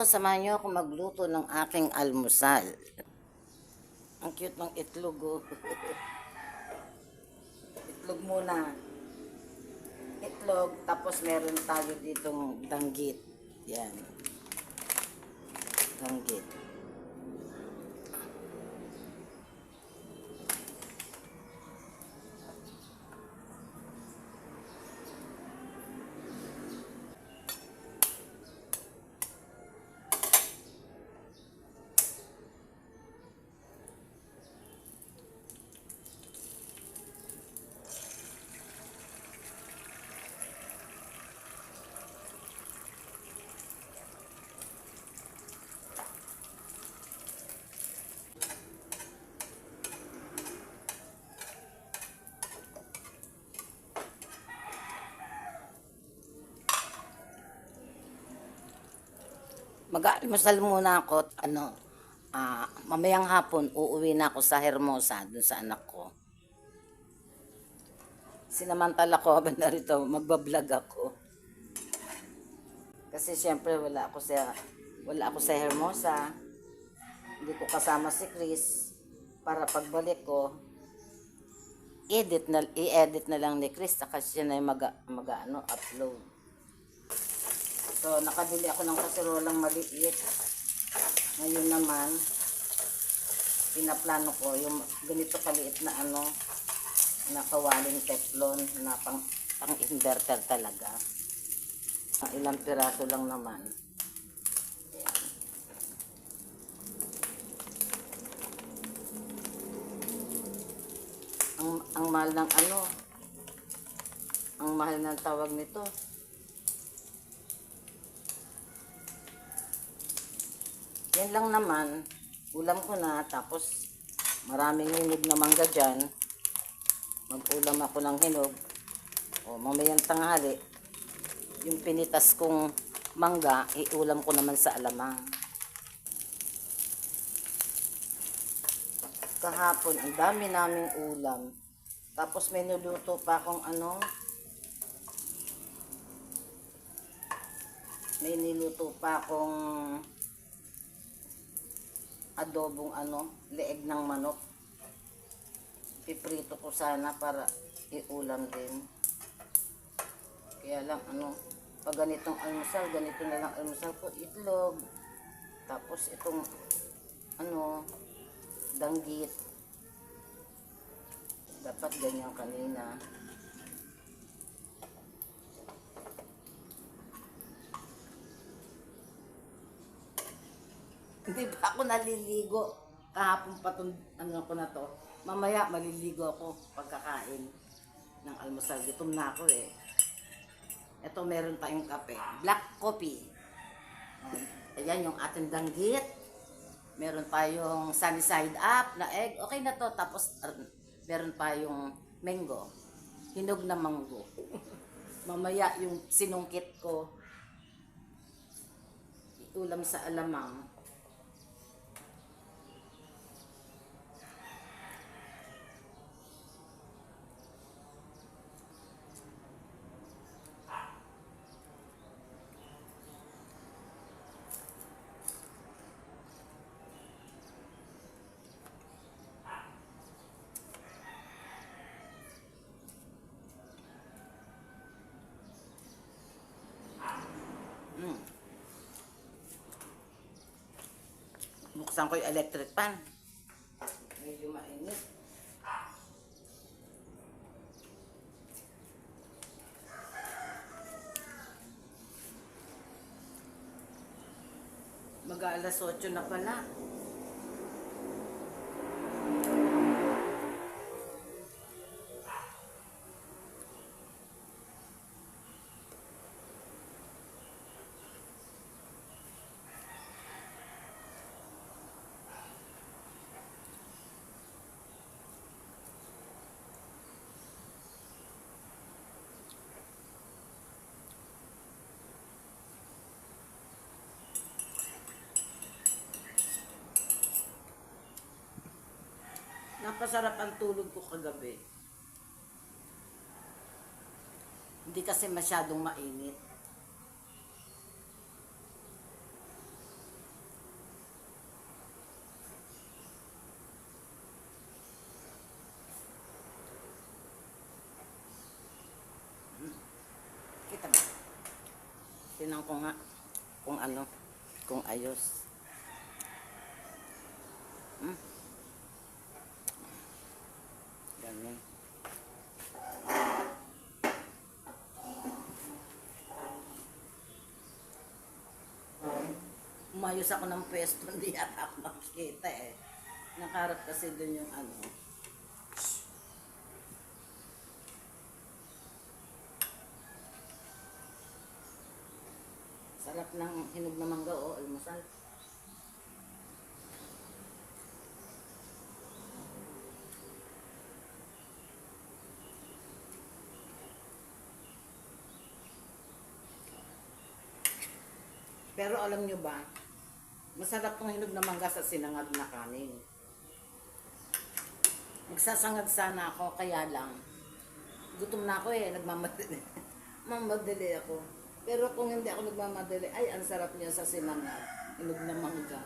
Samahan niyo ako magluto ng aking almusal. Ang cute ng itlog, oh. Itlog muna. Itlog, tapos meron tayo ditong danggit. Yan. Danggit. Mag-almusal muna ako at mamayang hapon uuwi na ako sa Hermosa, dun sa anak ko. Sinamantala ko habang narito, magbablog ako. Kasi syempre wala ako sa Hermosa. Hindi ko kasama si Chris para pagbalik ko i-edit na lang ni Chris kasi siya na yung upload. So, nakabili ako ng kaserolang maliit. Ngayon naman, pinaplano ko yung ganito kaliit na na kawaling teflon na pang inverter talaga. Ilang piraso lang naman. Ang mahal ng ang mahal ng tawag nito. Yan lang naman, ulam ko na, tapos maraming hinog na mangga dyan. Mag-ulam ako ng hinog. O mamayang tanghali, yung pinitas kong mangga, iulam ko naman sa alamang. Kahapon, ang dami naming ulam. Tapos may niluto pa akong may niluto pa akong adobong leeg ng manok. Piprito ko sana para iulam din. Kaya lang pag ganitong almusal, ganito na lang almusal ko, itlog. Tapos itong danggit. Dapat ganyan kanina. Hindi pa ako naliligo. Kahapon pa itong ko na to. Mamaya maliligo ako pagkakain ng almusal. Gutom na ako eh. Ito meron tayong kape. Black coffee. Ayan yung ating danggit. Meron tayong sunny side up na egg. Okay na to. Tapos meron tayong mango. Hinog na mango. Mamaya yung sinungkit ko. Ulam sa alamang. Buksan ko yung electric pan. Medyo mainit. Mag-aalas 8 na pala. Napasarap ang tulog ko kagabi. Hindi kasi masyadong mainit. Tinan ko nga kung ano, kung ayos. Hmm, ganun. Umayos ako ng pwesto, hindi yata ako makikita eh. Nakarap kasi dun yung ano. Sarap ng hinog na mangga o almusal. Pero alam nyo ba, masarap tong hinog na mangga sa sinangag na kanin. Magsasangag sana ako, kaya lang, gutom na ako eh, nagmamadali. Mamadali ako. Pero kung hindi ako nagmamadali, ay, ang sarap niya sa sinangag. Hinog na mangga.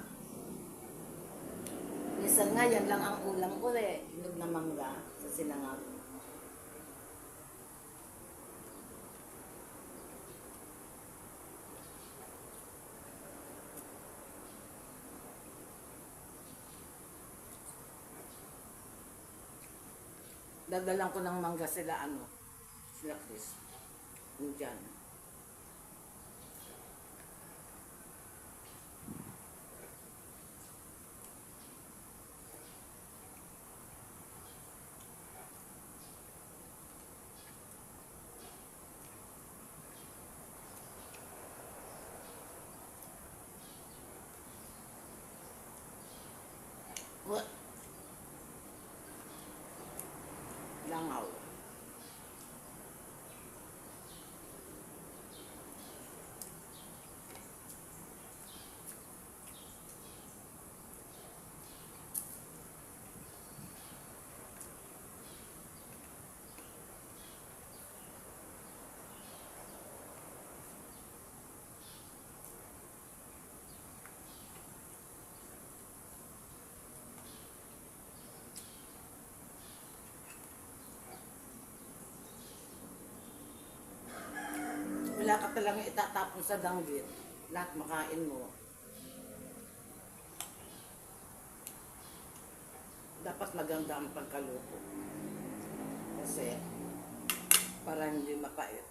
Minsan nga, yan lang ang ulam ko eh. Hinog na mangga sa sinangag. Dadalang ko ng mangga sila ano, sila Chris. Diyan. What? Langaw. Wala ka talagang itatapon sa danggit. Lahat makain mo. Dapat maganda ang pagkaluto. Kasi, para hindi mapait.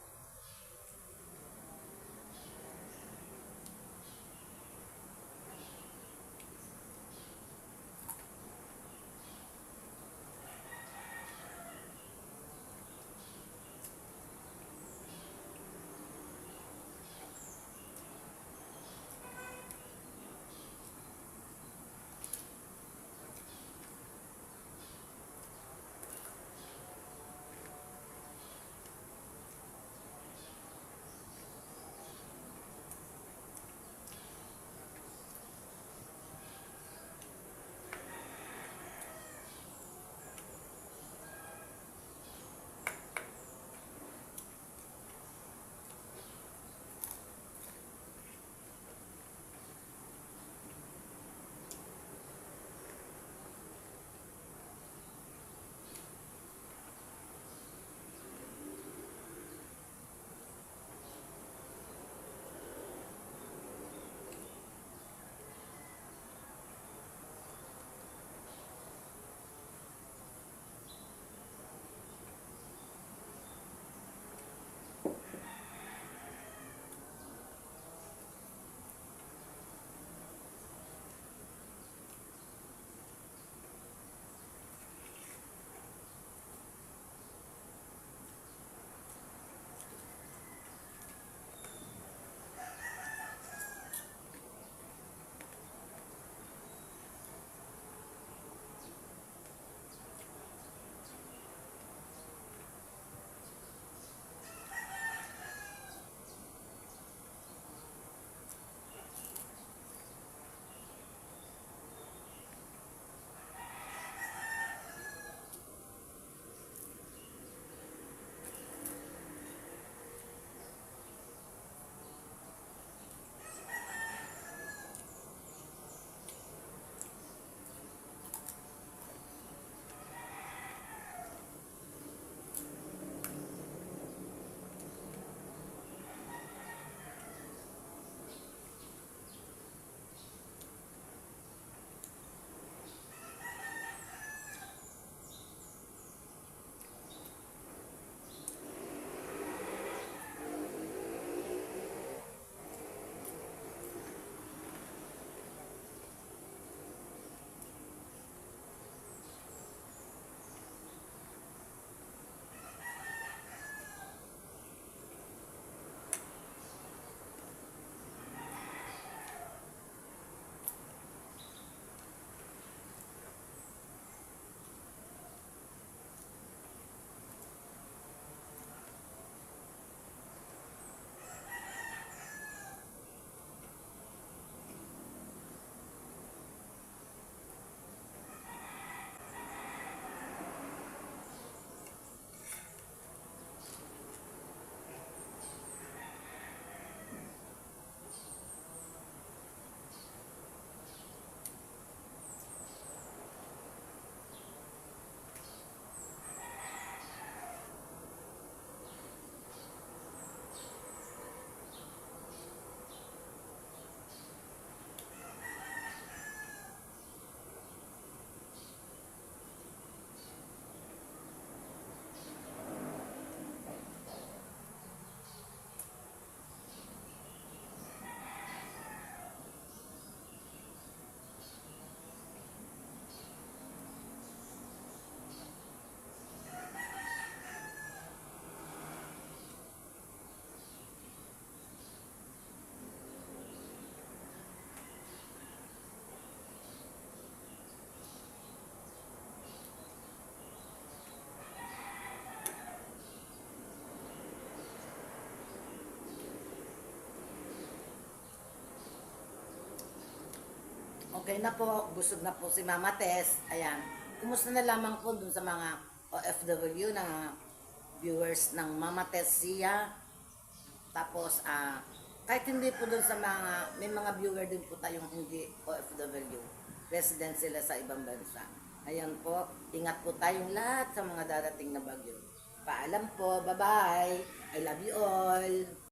Okay na po, busog na po si Mama Tess. Ayan. Kumusta na lamang po dun sa mga OFW na viewers ng Mama Tess Sia. Tapos, kahit hindi po dun sa mga, may mga viewer din po tayong hindi OFW. Resident sila sa ibang bansa. Ayan po, ingat po tayong lahat sa mga darating na bagyo. Paalam po, bye-bye. I love you all.